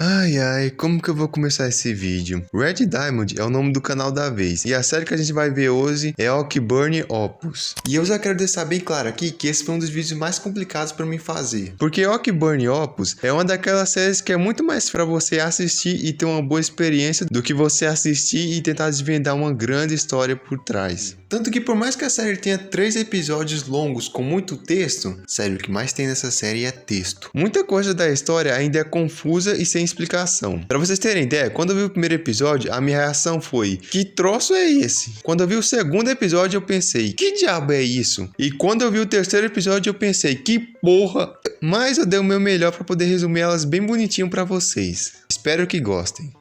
Ai ai, como que eu vou começar esse vídeo? Red Diamond é o nome do canal da vez, e a série que a gente vai ver hoje é Oakburn Opus. E eu já quero deixar bem claro aqui que esse foi um dos vídeos mais complicados para mim fazer. Porque Oakburn Opus é uma daquelas séries que é muito mais para você assistir e ter uma boa experiência do que você assistir e tentar desvendar uma grande história por trás. Tanto que por mais que a série tenha 3 episódios longos com muito texto, sério, o que mais tem nessa série é texto. Muita coisa da história ainda é confusa e sem explicação. Para vocês terem ideia, quando eu vi o primeiro episódio, a minha reação foi: que troço é esse? Quando eu vi o segundo episódio, eu pensei: que diabo é isso? E quando eu vi o terceiro episódio, eu pensei: que porra! Mas eu dei o meu melhor para poder resumir elas bem bonitinho para vocês. Espero que gostem.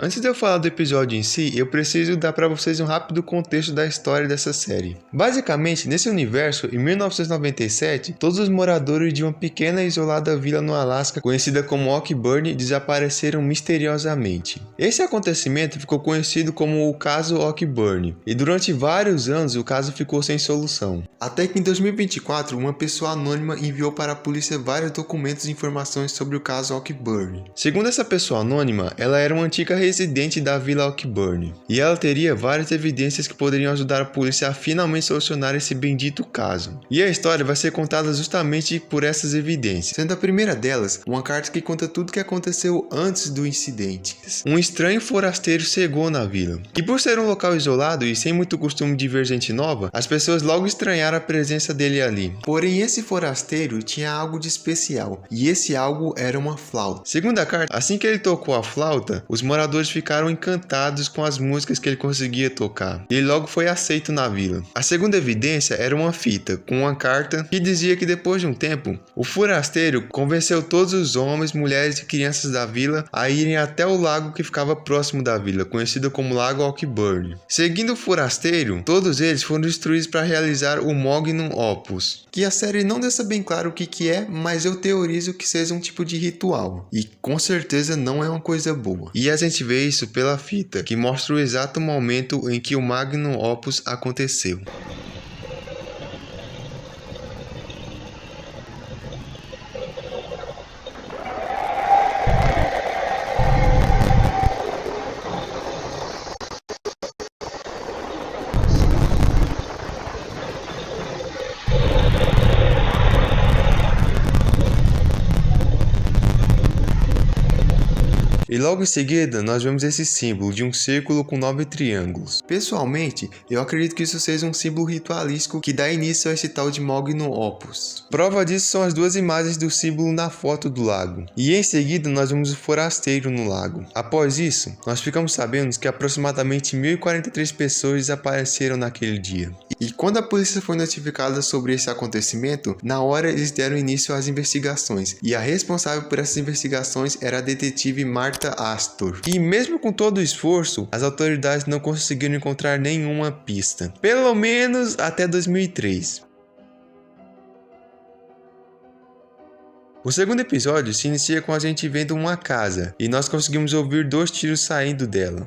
Antes de eu falar do episódio em si, eu preciso dar para vocês um rápido contexto da história dessa série. Basicamente, nesse universo, em 1997, todos os moradores de uma pequena e isolada vila no Alasca, conhecida como Oakburn, desapareceram misteriosamente. Esse acontecimento ficou conhecido como o caso Oakburn, e durante vários anos o caso ficou sem solução. Até que em 2024, uma pessoa anônima enviou para a polícia vários documentos e informações sobre o caso Oakburn. Segundo essa pessoa anônima, ela era uma antiga residente da Vila Oakburn, e ela teria várias evidências que poderiam ajudar a polícia a finalmente solucionar esse bendito caso. E a história vai ser contada justamente por essas evidências, sendo a primeira delas uma carta que conta tudo o que aconteceu antes do incidente. Um estranho forasteiro chegou na vila, e por ser um local isolado e sem muito costume de ver gente nova, as pessoas logo estranharam a presença dele ali. Porém, esse forasteiro tinha algo de especial, e esse algo era uma flauta. Segundo a carta, assim que ele tocou a flauta, os moradores ficaram encantados com as músicas que ele conseguia tocar, e ele logo foi aceito na vila. A segunda evidência era uma fita com uma carta que dizia que depois de um tempo, o forasteiro convenceu todos os homens, mulheres e crianças da vila a irem até o lago que ficava próximo da vila, conhecido como Lago Oakburn. Seguindo o forasteiro, todos eles foram instruídos para realizar o Magnum Opus, que a série não deixa bem claro o que é, mas eu teorizo que seja um tipo de ritual, e com certeza não é uma coisa boa. E a gente vê isso pela fita, que mostra o exato momento em que o Magnum Opus aconteceu. E logo em seguida, nós vemos esse símbolo de um círculo com 9 triângulos. Pessoalmente, eu acredito que isso seja um símbolo ritualístico que dá início a esse tal de Magnum Opus. Prova disso são as duas imagens do símbolo na foto do lago. E em seguida, nós vemos o forasteiro no lago. Após isso, nós ficamos sabendo que aproximadamente 1043 pessoas desapareceram naquele dia. E quando a polícia foi notificada sobre esse acontecimento, na hora eles deram início às investigações. E a responsável por essas investigações era a detetive Martha Astor. E mesmo com todo o esforço, as autoridades não conseguiram encontrar nenhuma pista. Pelo menos até 2003. O segundo episódio se inicia com a gente vendo uma casa, e nós conseguimos ouvir 2 tiros saindo dela.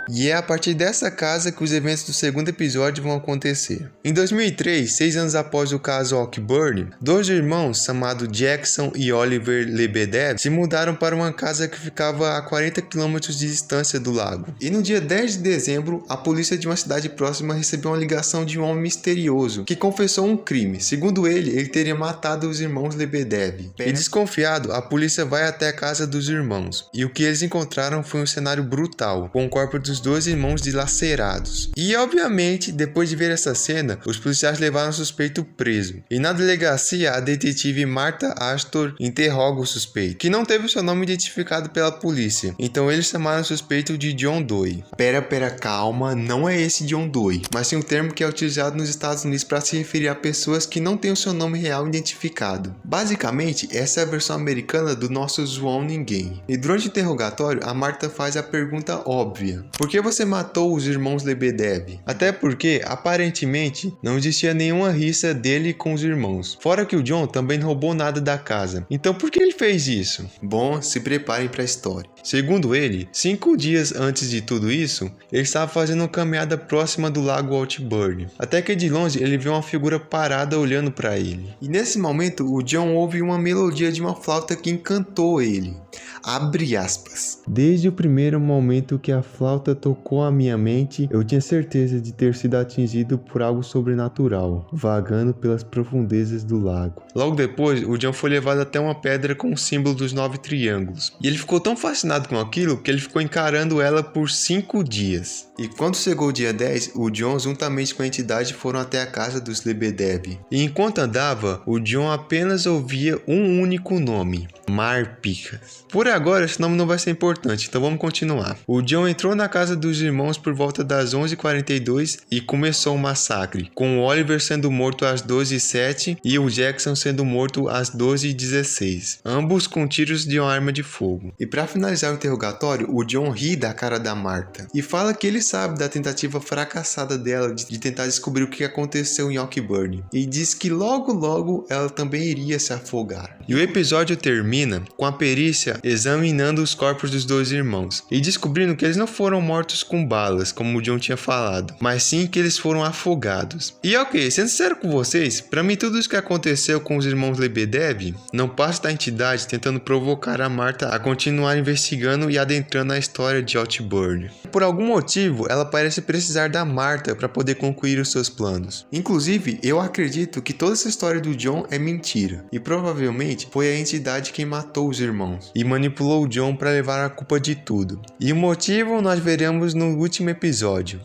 E é a partir dessa casa que os eventos do segundo episódio vão acontecer. Em 2003, 6 anos após o caso Oakburn, 2 irmãos, chamados Jackson e Oliver Lebedev, se mudaram para uma casa que ficava a 40 km de distância do lago. E no dia 10 de dezembro, a polícia de uma cidade próxima recebeu uma ligação de um homem misterioso que confessou um crime. Segundo ele teria matado os irmãos Lebedev. E desconfiado, a polícia vai até a casa dos irmãos. E o que eles encontraram foi um cenário brutal, com o corpo dos 2 irmãos dilacerados. E obviamente, depois de ver essa cena, os policiais levaram o suspeito preso. E na delegacia, a detetive Martha Astor interroga o suspeito, que não teve o seu nome identificado pela polícia. Então eles chamaram o suspeito de John Doe. Pera, calma, não é esse John Doe, mas sim um termo que é utilizado nos Estados Unidos para se referir a pessoas que não têm o seu nome real identificado. Basicamente, essa é a versão americana do nosso João Ninguém. E durante o interrogatório, a Martha faz a pergunta óbvia: por que você matou os irmãos Lebedev? Até porque, aparentemente, não existia nenhuma rixa dele com os irmãos. Fora que o Jon também não roubou nada da casa. Então por que ele fez isso? Bom, se preparem para a história. Segundo ele, 5 dias antes de tudo isso, ele estava fazendo uma caminhada próxima do lago Saltburn. Até que de longe ele viu uma figura parada olhando para ele. E nesse momento o Jon ouve uma melodia de uma flauta que encantou ele. Abre aspas. Desde o primeiro momento que a flauta tocou a minha mente, eu tinha certeza de ter sido atingido por algo sobrenatural, vagando pelas profundezas do lago. Logo depois, o Jon foi levado até uma pedra com o símbolo dos 9 triângulos. E ele ficou tão fascinado com aquilo que ele ficou encarando ela por 5 dias. E quando chegou o dia 10, o Jon juntamente com a entidade foram até a casa dos Lebedev. E enquanto andava, o Jon apenas ouvia um único nome: Marpicas. Por agora esse nome não vai ser importante, então vamos continuar. O Jon entrou na casa dos irmãos por volta das 11h42 e começou o massacre, com o Oliver sendo morto às 12h07 e o Jackson sendo morto às 12h16, ambos com tiros de uma arma de fogo. E para finalizar o interrogatório, o Jon ri da cara da Martha e fala que ele sabe da tentativa fracassada dela de tentar descobrir o que aconteceu em Saltburn, e diz que logo ela também iria se afogar. E o episódio termina com a perícia examinando os corpos dos 2 irmãos e descobrindo que eles não foram mortos com balas, como o Jon tinha falado, mas sim que eles foram afogados. E ok, sendo sincero com vocês, pra mim tudo isso que aconteceu com os irmãos Lebedev não passa da entidade tentando provocar a Martha a continuar investigando e adentrando a história de Saltburn. Por algum motivo, ela parece precisar da Martha para poder concluir os seus planos. Inclusive, eu acredito que toda essa história do Jon é mentira, e provavelmente foi a entidade quem matou os irmãos e manipulou o Jon para levar a culpa de tudo. E o motivo nós veremos no último episódio.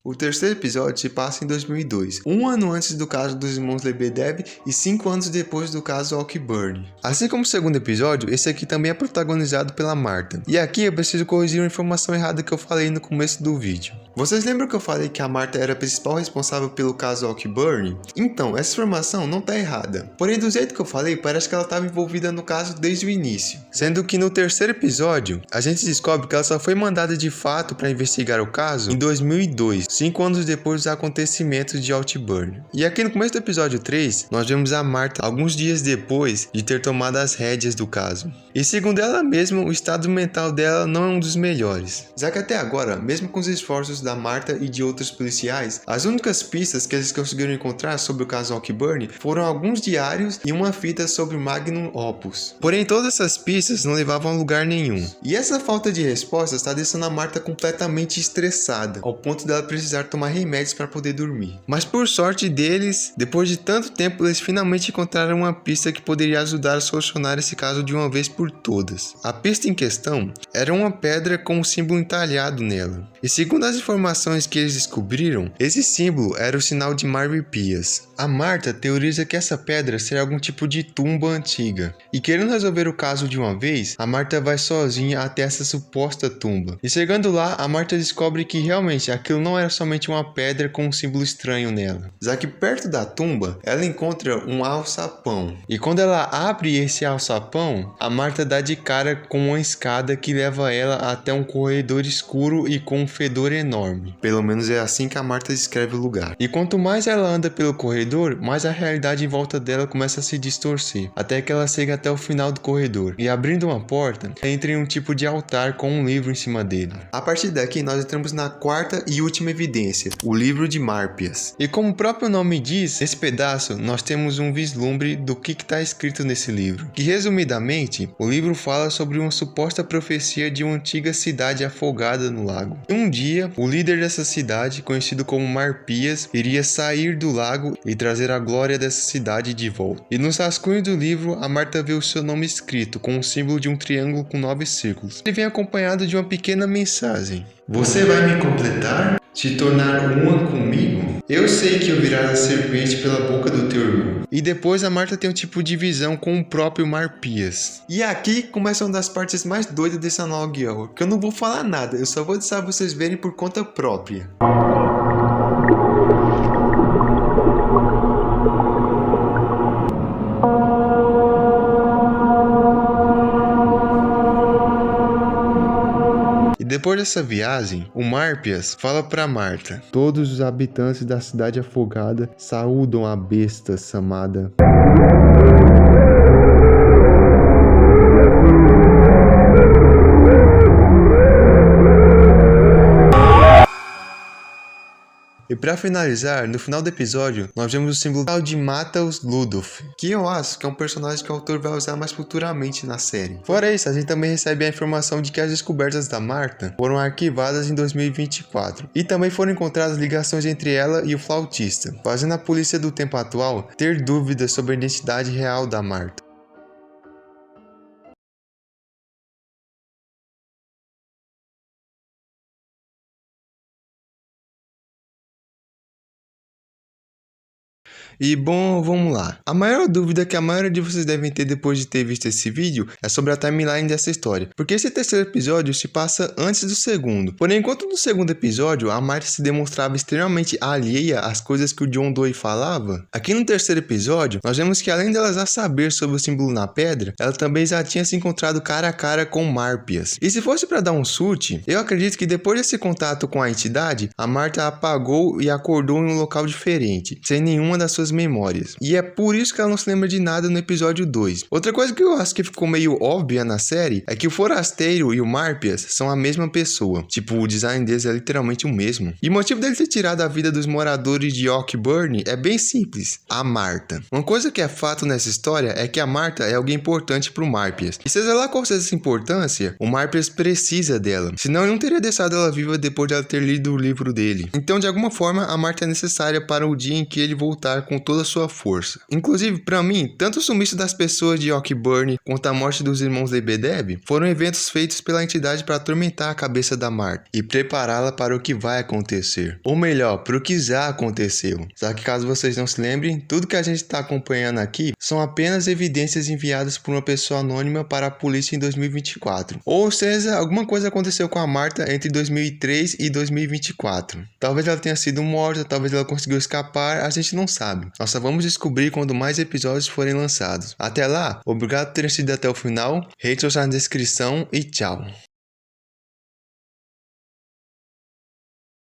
O terceiro episódio se passa em 2002, um ano antes do caso dos irmãos Lebedev e 5 anos depois do caso Saltburn. Assim como o segundo episódio, esse aqui também é protagonizado pela Martha. E aqui eu preciso corrigir uma informação errada que eu falei no começo do vídeo. Vocês lembram que eu falei que a Martha era a principal responsável pelo caso Saltburn? Então, essa informação não tá errada. Porém, do jeito que eu falei, parece que ela estava envolvida no caso desde o início. Sendo que no terceiro episódio, a gente descobre que ela só foi mandada de fato para investigar o caso em 2002, 5 anos depois dos acontecimentos de Saltburn. E aqui no começo do episódio 3, nós vemos a Martha alguns dias depois de ter tomado as rédeas do caso. E segundo ela mesma, o estado mental dela não é um dos melhores. Já que até agora, mesmo com os esforços da Martha e de outros policiais, as únicas pistas que eles conseguiram encontrar sobre o caso Saltburn foram alguns diários e uma fita sobre o Magnum Opus. Porém, todas essas pistas não levavam a lugar nenhum. E essa falta de respostas está deixando a Martha completamente estressada, ao ponto dela precisar tomar remédios para poder dormir. Mas por sorte deles, depois de tanto tempo, eles finalmente encontraram uma pista que poderia ajudar a solucionar esse caso de uma vez por todas. A pista em questão era uma pedra com um símbolo entalhado nela. E segundo as informações que eles descobriram, esse símbolo era o sinal de Marpicas. A Martha teoriza que essa pedra seria algum tipo de tumba antiga. E querendo resolver o caso de uma vez, a Martha vai sozinha até essa suposta tumba. E chegando lá, a Martha descobre que realmente aquilo não era somente uma pedra com um símbolo estranho nela. Já que perto da tumba, ela encontra um alçapão. E quando ela abre esse alçapão, a Martha dá de cara com uma escada que leva ela até um corredor escuro e com um fedor enorme. Pelo menos é assim que a Martha descreve o lugar. E quanto mais ela anda pelo corredor, mais a realidade em volta dela começa a se distorcer, até que ela chega até o final do corredor. E abrindo uma porta, entra em um tipo de altar com um livro em cima dele. A partir daqui, nós entramos na quarta e última evidência, o livro de Marpias. E como o próprio nome diz, nesse pedaço nós temos um vislumbre do que está escrito nesse livro. Que resumidamente, o livro fala sobre uma suposta profecia de uma antiga cidade afogada no lago. Um dia, o líder dessa cidade, conhecido como Marpias, iria sair do lago e trazer a glória dessa cidade de volta. E nos rascunhos do livro, a Martha vê o seu nome escrito com o símbolo de um triângulo com 9 círculos. Ele vem acompanhado de uma pequena mensagem. Você vai me completar? Se tornar uma comigo? Eu sei que ouvirás a serpente pela boca do teu irmão. E depois a Martha tem um tipo de visão com o próprio Marpias. E aqui começa uma das partes mais doidas desse Analog Horror, que eu não vou falar nada, eu só vou deixar vocês verem por conta própria. Depois dessa viagem, o Marpias fala pra Marta: todos os habitantes da cidade afogada saúdam a besta chamada... E pra finalizar, no final do episódio, nós vemos o símbolo de Matthäus Ludolf, que eu acho que é um personagem que o autor vai usar mais futuramente na série. Fora isso, a gente também recebe a informação de que as descobertas da Marta foram arquivadas em 2024, e também foram encontradas ligações entre ela e o flautista, fazendo a polícia do tempo atual ter dúvidas sobre a identidade real da Marta. E bom, vamos lá. A maior dúvida que a maioria de vocês devem ter depois de ter visto esse vídeo é sobre a timeline dessa história, porque esse terceiro episódio se passa antes do segundo. Porém, enquanto no segundo episódio a Marta se demonstrava extremamente alheia às coisas que o John Doe falava, aqui no terceiro episódio nós vemos que além dela já saber sobre o símbolo na pedra, ela também já tinha se encontrado cara a cara com Marpias. E se fosse para dar um chute, eu acredito que depois desse contato com a entidade, a Marta apagou e acordou em um local diferente, sem nenhuma das suas memórias. E é por isso que ela não se lembra de nada no episódio 2. Outra coisa que eu acho que ficou meio óbvia na série é que o Forasteiro e o Marpias são a mesma pessoa. Tipo, o design deles é literalmente o mesmo. E o motivo dele ter tirado a vida dos moradores de Oakburn é bem simples: a Marta. Uma coisa que é fato nessa história é que a Marta é alguém importante pro Marpias. E seja lá qual seja essa importância, o Marpias precisa dela. Senão ele não teria deixado ela viva depois de ela ter lido o livro dele. Então, de alguma forma, a Marta é necessária para o dia em que ele voltar com toda a sua força. Inclusive, para mim, tanto o sumiço das pessoas de Oakburn quanto a morte dos irmãos Lebedev foram eventos feitos pela entidade para atormentar a cabeça da Marta e prepará-la para o que vai acontecer. Ou melhor, para o que já aconteceu. Só que caso vocês não se lembrem, tudo que a gente está acompanhando aqui são apenas evidências enviadas por uma pessoa anônima para a polícia em 2024. Ou seja, alguma coisa aconteceu com a Marta entre 2003 e 2024. Talvez ela tenha sido morta, talvez ela conseguiu escapar, a gente não sabe. Nós só vamos descobrir quando mais episódios forem lançados. Até lá, obrigado por ter assistido até o final, redes na descrição e tchau.